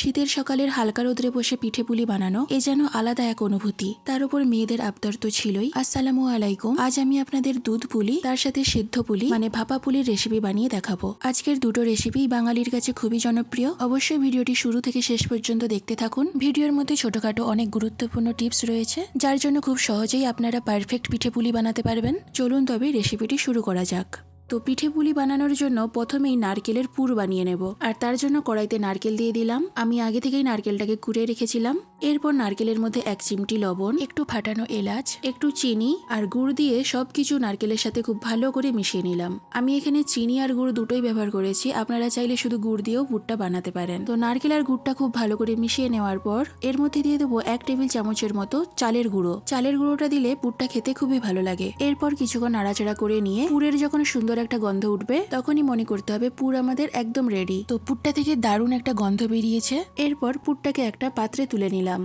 শীতের সকালের হালকা রোদ্রে বসে পিঠে পুলি বানানো এ যেন আলাদা এক অনুভূতি। তার উপর মেয়েদের আবদার তো ছিলই। আসসালামু আলাইকুম। আজ আমি আপনাদের দুধ পুলি তার সাথে সিদ্ধ পুলি মানে ভাপা পুলির রেসিপি বানিয়ে দেখাবো। আজকের দুটো রেসিপি বাঙালির কাছে খুবই জনপ্রিয়। অবশ্যই ভিডিওটি শুরু থেকে শেষ পর্যন্ত দেখতে থাকুন। ভিডিওর মধ্যে ছোটখাটো অনেক গুরুত্বপূর্ণ টিপস রয়েছে, যার জন্য খুব সহজেই আপনারা পারফেক্ট পিঠে পুলি বানাতে পারবেন। চলুন তবে রেসিপিটি শুরু করা যাক। তো পিঠে পুলি বানানোর জন্য প্রথমেই নারকেলের পুর বানিয়ে নেব। আর তার জন্য কড়াইতে নারকেল দিয়ে দিলাম। আমি আগে থেকেই নারকেলটাকে কুড়ে রেখেছিলাম। এরপর নারকেলের মধ্যে 1 চিমটি লবণ, একটু ফাটানো এলাচ, একটু চিনি আর গুড় দিয়ে সবকিছু নারকেলের সাথে খুব ভালো করে মিশিয়ে নিলাম। আমি এখানে চিনি আর গুড় দুটোই ব্যবহার করেছি, আপনারা চাইলে শুধু গুড় দিয়েও পুরটা বানাতে পারেন। তো নারকেল আর গুড়টা খুব ভালো করে মিশিয়ে নেওয়ার পর এর মধ্যে দিয়ে দেবো 1 টেবিল চামচের মতো চালের গুঁড়ো। চালের গুঁড়োটা দিলে পুরটা খেতে খুবই ভালো লাগে। এরপর কিছুক্ষণ নাড়াচাড়া করে নিয়ে পুরের যখন সুন্দর একটা গন্ধ উঠবে তখনই মনে করতে হবে পুর আমাদের একদম রেডি। তো পুরটা থেকে দারুণ একটা গন্ধ বেরিয়েছে। এরপর পুরটাকে একটা পাত্রে তুলে নিলাম।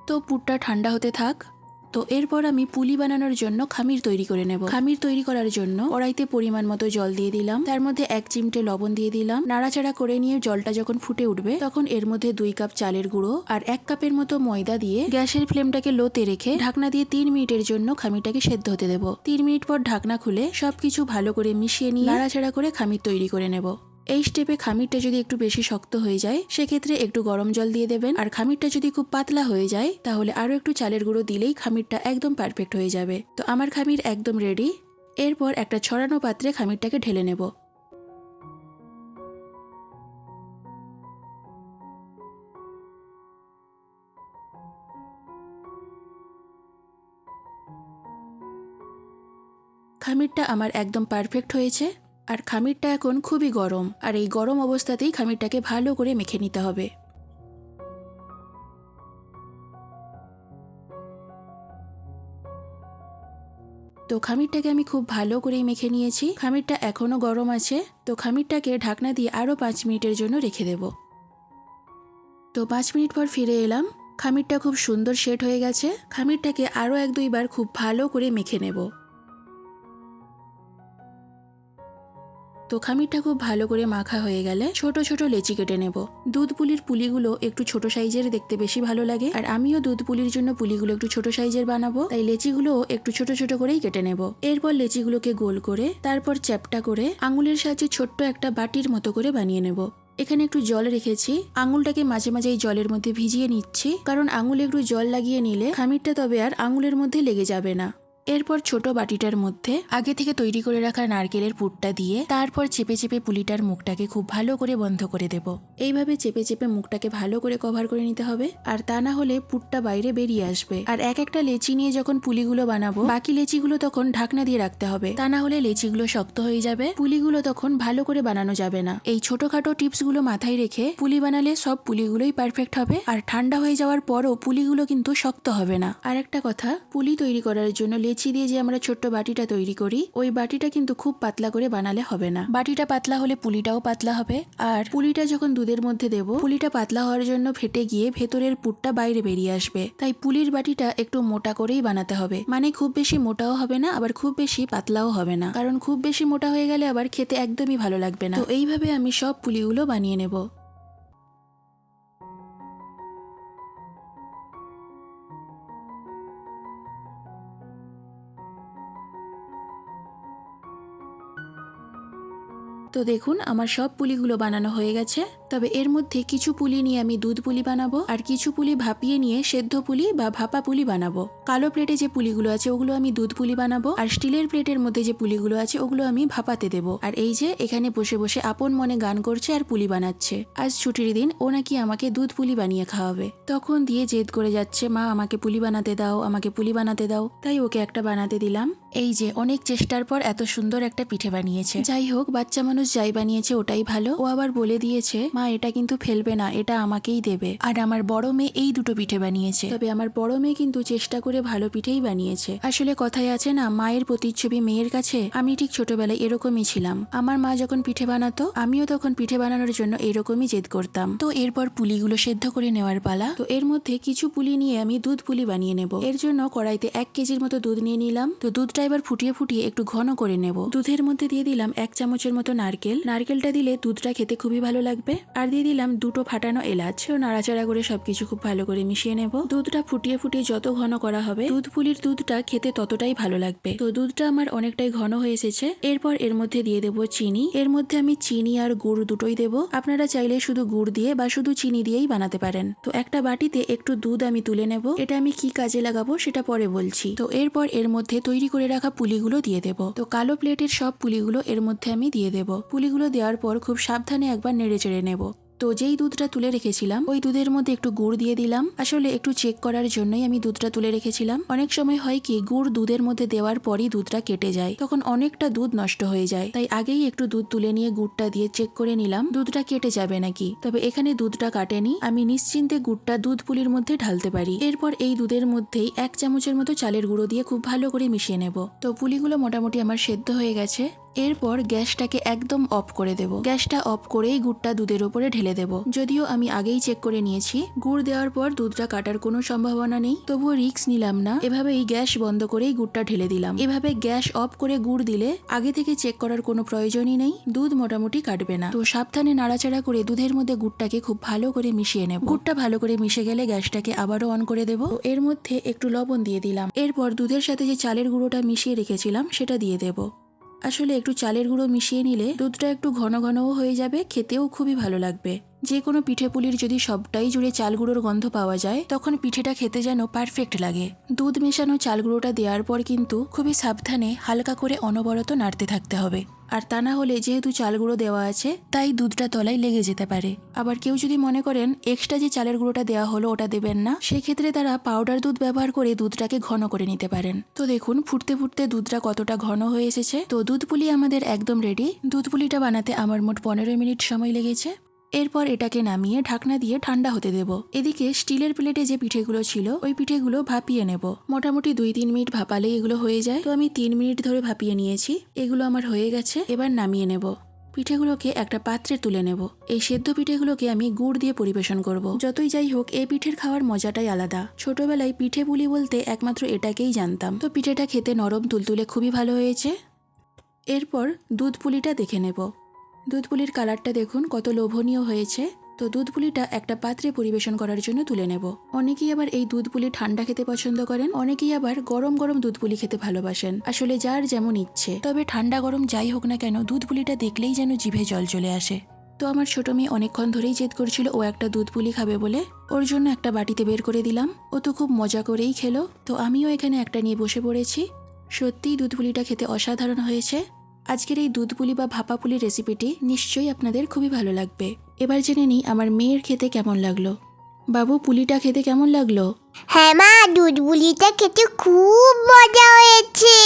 তো পুরটা ঠান্ডা হতে থাক। তো এরপর আমি পুলি বানানোর জন্য খামির তৈরি করে নেব। খামির তৈরি করার জন্য কড়াইতে পরিমাণ মতো জল দিয়ে দিলাম। তার মধ্যে 1 চিমটে লবণ দিয়ে দিলাম। নাড়াচাড়া করে নিয়ে জলটা যখন ফুটে উঠবে তখন এর মধ্যে 2 কাপ চালের গুঁড়ো আর 1 কাপের মতো ময়দা দিয়ে গ্যাসের ফ্লেমটাকে লোতে রেখে ঢাকনা দিয়ে 3 মিনিটের জন্য খামিরটাকে সেদ্ধ হতে দেব। 3 মিনিট পর ঢাকনা খুলে সবকিছু ভালো করে মিশিয়ে নিয়ে নাড়াচাড়া করে খামির তৈরি করে নেব। এই স্টেপে খামিরটা যদি একটু বেশি শক্ত হয়ে যায় সেক্ষেত্রে একটু গরম জল দিয়ে দেবেন। আর খামিরটা যদি খুব পাতলা হয়ে যায় তাহলে আরো একটু চালের গুঁড়ো দিলেই খামিরটা একদম পারফেক্ট হয়ে যাবে। তো আমার খামির একদম রেডি। এরপর একটা ছড়ানো পাত্রে খামিরটাকে ঢেলে নেব। খামিরটা আমার একদম পারফেক্ট হয়েছে। আর খামিরটা এখন খুবই গরম, আর এই গরম অবস্থাতেই খামিরটাকে ভালো করে মেখে নিতে হবে। তো খামিরটাকে আমি খুব ভালো করেই মেখে নিয়েছি। খামিরটা এখনো গরম আছে। তো খামিরটাকে ঢাকনা দিয়ে আরো 5 মিনিটের জন্য রেখে দেব। তো 5 মিনিট পর ফিরে এলাম। খামিরটা খুব সুন্দর সেট হয়ে গেছে। খামিরটাকে আরো 1-2 বার খুব ভালো করে মেখে নেব। তো খামিরটা খুব ভালো করে মাখা হয়ে গেলে ছোট ছোট লেচি কেটে নেব। দুধ পুলির পুলিগুলো একটু ছোট সাইজের দেখতে বেশি ভালো লাগে, আর আমিও দুধ পুলির জন্য পুলিগুলো একটু ছোট সাইজের বানাবো, তাই লেচিগুলো একটু ছোট ছোট করেই কেটে নেব। এরপর লেচিগুলোকে গোল করে তারপর চ্যাপটা করে আঙুলের সাহায্যে ছোট্ট একটা বাটির মতো করে বানিয়ে নেব। এখানে একটু জল রেখেছি। আঙুলটাকে মাঝে মাঝে এই জলের মধ্যে ভিজিয়ে নিচ্ছি, কারণ আঙুলে একটু জল লাগিয়ে নিলে খামিরটা তবে আর আঙুলের মধ্যে লেগে যাবে না। এরপর ছোট বাটিটার মধ্যে আগে থেকে তৈরি করে রাখা নারকেলের পুরটা দিয়ে তারপর চেপে চেপে পুলিটার মুখটাকে খুব ভালো করে বন্ধ করে দেব। এইভাবে চেপে চেপে মুখটাকে ভালো করে কভার করে নিতে হবে, আর তা না হলে পুরটা বাইরে বেরিয়ে আসবে। আর একটা লেচি নিয়ে যখন পুলিগুলো বানাবো বাকি লেচিগুলো তখন ঢাকনা দিয়ে রাখতে হবে, তা না হলে লেচিগুলো শক্ত হয়ে যাবে, পুলিগুলো তখন ভালো করে বানানো যাবে না। এই ছোটখাটো টিপসগুলো মাথায় রেখে পুলি বানালে সব পুলিগুলোই পারফেক্ট হবে। আর ঠান্ডা হয়ে যাওয়ার পরও পুলিগুলো কিন্তু শক্ত হবে না। আর একটা কথা, পুলি তৈরি করার জন্য লেচি দিয়ে যে আমরা ছোট্ট বাটিটা তৈরি করি ওই বাটিটা কিন্তু খুব পাতলা করে বানালে হবে না। বাটিটা পাতলা হলে পুলিটাও পাতলা হবে। আর পুলিটা যখন দুধের মধ্যে দেব পুলিটা পাতলা হওয়ার জন্য ফেটে গিয়ে ভেতরের পুরটা বাইরে বেরিয়ে আসবে। তাই পুলির বাটিটা একটু মোটা করেই বানাতে হবে, মানে খুব বেশি মোটাও হবে না আবার খুব বেশি পাতলাও হবে না, কারণ খুব বেশি মোটা হয়ে গেলে আবার খেতে একদমই ভালো লাগবে না। তো এইভাবে আমি সব পুলিগুলো বানিয়ে নেব। তো দেখুন আমার সব পুলিগুলো বানানো হয়ে গেছে। তবে এর মধ্যে কিছু পুলি নিয়ে আমি দুধ পুলি বানাবো, আর কিছু পুলি ভাপিয়ে নিয়ে সেদ্ধ পুলি বা ভাপা পুলি বানাবো। কালো প্লেটে যে পুলিগুলো আছে ওগুলো আমি দুধ পুলি বানাবো, আর স্টিলের প্লেটের মধ্যে যে পুলিগুলো আছে ওগুলো আমি ভাপাতে দেবো। আর এই যে এখানে বসে বসে আপন মনে গান করছে আর পুলি বানাচ্ছে। আজ ছুটির দিন, ও নাকি আমাকে দুধ পুলি বানিয়ে খাওয়াবে। তখন দিয়ে জেদ করে যাচ্ছে, মা আমাকে পুলি বানাতে দাও, আমাকে পুলি বানাতে দাও। তাই ওকে একটা বানাতে দিলাম। এই যে অনেক চেষ্টার পর এত সুন্দর একটা পিঠে বানিয়েছে। যাই হোক, বাচ্চা মানুষ যাই বানিয়েছে ওটাই ভালো। ও আবার বলে দিয়েছে, মা এটা কিন্তু ফেলবে না, এটা আমাকেই দেবে। আর আমার বড় মেয়ে এই দুটো পিঠে বানিয়েছে, তবে আমার বড় মেয়ে কিন্তু চেষ্টা করে ভালো পিঠেই বানিয়েছে। আসলে কথায় আছে না, মায়ের প্রতিচ্ছবি মেয়ের কাছে। আমি ঠিক ছোটবেলায় এরকমই ছিলাম। আমার মা যখন পিঠে বানাতো আমিও তখন পিঠে বানানোর জন্য এরকমই জেদ করতাম। তো এরপর পুলিগুলো সেদ্ধ করে নেওয়ার পালা। তো এর মধ্যে কিছু পুলি নিয়ে আমি দুধ পুলি বানিয়ে নেব। এর জন্য কড়াইতে 1 কেজির মতো দুধ নিয়ে নিলাম। তো দুধটা এবার ফুটিয়ে ফুটিয়ে একটু ঘন করে নেব। দুধের মধ্যে দিয়ে দিলাম 1 চামচের মতো নারকেল। নারকেলটা দিলে দুধটা খেতে খুবই ভালো লাগবে। আর দিয়ে দিলাম 2টো ফাটানো এলাচ। নাড়াচাড়া করে সবকিছু খুব ভালো করে মিশিয়ে নেব। দুধটা ফুটিয়ে ফুটিয়ে যত ঘন করা হবে দুধ পুলির দুধটা খেতে ততটাই ভালো লাগবে। তো দুধটা আমার অনেকটাই ঘন হয়ে এসেছে। এরপর এর মধ্যে দিয়ে দেবো চিনি। এর মধ্যে আমি চিনি আর গুড় দুটোই দেবো। আপনারা চাইলে শুধু গুড় দিয়ে বা শুধু চিনি দিয়েই বানাতে পারেন। তো একটা বাটিতে একটু দুধ আমি তুলে নেব। এটা আমি কি কাজে লাগাবো সেটা পরে বলছি। তো এরপর এর মধ্যে তৈরি করে রাখা পুলিগুলো দিয়ে দেব। তো কালো প্লেটের সব পুলিগুলো এর মধ্যে আমি দিয়ে দেব। পুলিগুলো দেওয়ার পর খুব সাবধানে একবার নেড়ে চেড়ে নেব। তো যেই দুধটা তুলে রেখেছিলাম ওই দুধের মধ্যে একটু গুড় দিয়ে দিলাম। আসলে একটু চেক করার জন্যই আমি দুধটা তুলে রেখেছিলাম। অনেক সময় হয় কি গুড় দুধের মধ্যে দেওয়ার পরই দুধটা কেটে যায়, তখন অনেকটা দুধ নষ্ট হয়ে যায়। তাই আগেই একটু দুধ তুলে নিয়ে গুড়টা দিয়ে চেক করে নিলাম দুধটা কেটে যাবে নাকি। তবে এখানে দুধটা কাটেনি, আমি নিশ্চিন্তে গুড়টা দুধ পুলির মধ্যে ঢালতে পারি। এরপর এই দুধের মধ্যেই 1 চামচের মতো চালের গুঁড়ো দিয়ে খুব ভালো করে মিশিয়ে নেব। তো পুলিগুলো মোটামুটি আমার সেদ্ধ হয়ে গেছে। এরপর গ্যাসটাকে একদম অফ করে দেব। গ্যাসটা অফ করেই গুড়টা দুধের উপরে ঢেলে দেব। যদিও আমি আগেই চেক করে নিয়েছি গুড় দেওয়ার পর দুধটা কাটার কোনো সম্ভাবনা নেই, তবুও রিস্ক নিলাম না। এভাবেই গ্যাস বন্ধ করেই গুড়টা ঢেলে দিলাম। এভাবে গ্যাস অফ করে গুড় দিলে আগে থেকে চেক করার কোনো প্রয়োজনই নেই, দুধ মোটামুটি কাটবে না। তো সাবধানে নাড়াচাড়া করে দুধের মধ্যে গুড়টাকে খুব ভালো করে মিশিয়ে নেব। গুড়টা ভালো করে মিশে গেলে গ্যাসটাকে আবারও অন করে দেব। এর মধ্যে একটু লবণ দিয়ে দিলাম। এরপর দুধের সাথে যে চালের গুঁড়োটা মিশিয়ে রেখেছিলাম সেটা দিয়ে দেব। আসলে একটু চালের গুঁড়ো মিশিয়ে নিলে দুধটা একটু ঘন ঘনও হয়ে যাবে, খেতেও খুবই ভালো লাগবে। যে কোনো পিঠে পুলির যদি সবটাই জুড়ে চাল গুঁড়োর গন্ধ পাওয়া যায় তখন পিঠেটা খেতে যেন পারফেক্ট লাগে। দুধ মেশানো চাল গুঁড়োটা দেওয়ার পর কিন্তু খুবই সাবধানে হালকা করে অনবরত নাড়তে থাকতে হবে। আর তা না হলে যেহেতু চাল গুঁড়ো দেওয়া আছে তাই দুধটা তলায় লেগে যেতে পারে। আবার কেউ যদি মনে করেন এক্সট্রা যে চালের গুঁড়োটা দেওয়া হলো ওটা দেবেন না, সেক্ষেত্রে তারা পাউডার দুধ ব্যবহার করে দুধটাকে ঘন করে নিতে পারেন। তো দেখুন ফুটতে ফুটতে দুধটা কতটা ঘন হয়ে এসেছে। তো দুধ পুলি আমাদের একদম রেডি। দুধ পুলিটা বানাতে আমার মোট 15 মিনিট সময় লেগেছে। এরপর এটাকে নামিয়ে ঢাকনা দিয়ে ঠান্ডা হতে দেব। এদিকে স্টিলের প্লেটে যে পিঠেগুলো ছিল ওই পিঠেগুলো ভাপিয়ে নেব। মোটামুটি 2-3 মিনিট ভাপালেই এগুলো হয়ে যায়। তো আমি 3 মিনিট ধরে ভাপিয়ে নিয়েছি। এগুলো আমার হয়ে গেছে, এবার নামিয়ে নেব। পিঠেগুলোকে একটা পাত্রে তুলে নেব। এই সেদ্ধ পিঠেগুলোকে আমি গুড় দিয়ে পরিবেশন করব। যতই যাই হোক এই পিঠের খাওয়ার মজাটাই আলাদা। ছোটবেলায় পিঠে পুলি বলতে একমাত্র এটাকেই জানতাম। তো পিঠেটা খেতে নরম তুলতুলে খুবই ভালো হয়েছে। এরপর দুধ পুলিটা দেখে নেব। দুধ পুলির কালারটা দেখুন কত লোভনীয় হয়েছে। তো দুধ পুলিটা একটা পাত্রে পরিবেশন করার জন্য তুলে নেব। অনেকেই আবার এই দুধ পুলি ঠান্ডা খেতে পছন্দ করেন, অনেকেই আবার গরম গরম দুধ পুলি খেতে ভালোবাসেন। আসলে যার যেমন ইচ্ছে। তবে ঠান্ডা গরম যাই হোক না কেন দুধ পুলিটা দেখলেই যেন জিভে জল চলে আসে। তো আমার ছোট মেয়ে অনেকক্ষণ ধরেই জেদ করছিল ও একটা দুধ পুলি খাবে বলে। ওর জন্য একটা বাটিতে বের করে দিলাম। ও তো খুব মজা করেই খেলো। তো আমিও এখানে একটা নিয়ে বসে পড়েছি। সত্যিই দুধ পুলিটা খেতে অসাধারণ হয়েছে। আজকের এই দুধ পুলি বা ভাপা পুলির রেসিপিটি নিশ্চয়ই আপনাদের খুবই ভালো লাগবে। এবার জেনে নিই আমার মেয়ের খেতে কেমন লাগলো। বাবু পুলিটা খেতে কেমন লাগলো? হ্যাঁ মা, দুধ পুলিটা খেতে খুব মজা হয়েছে।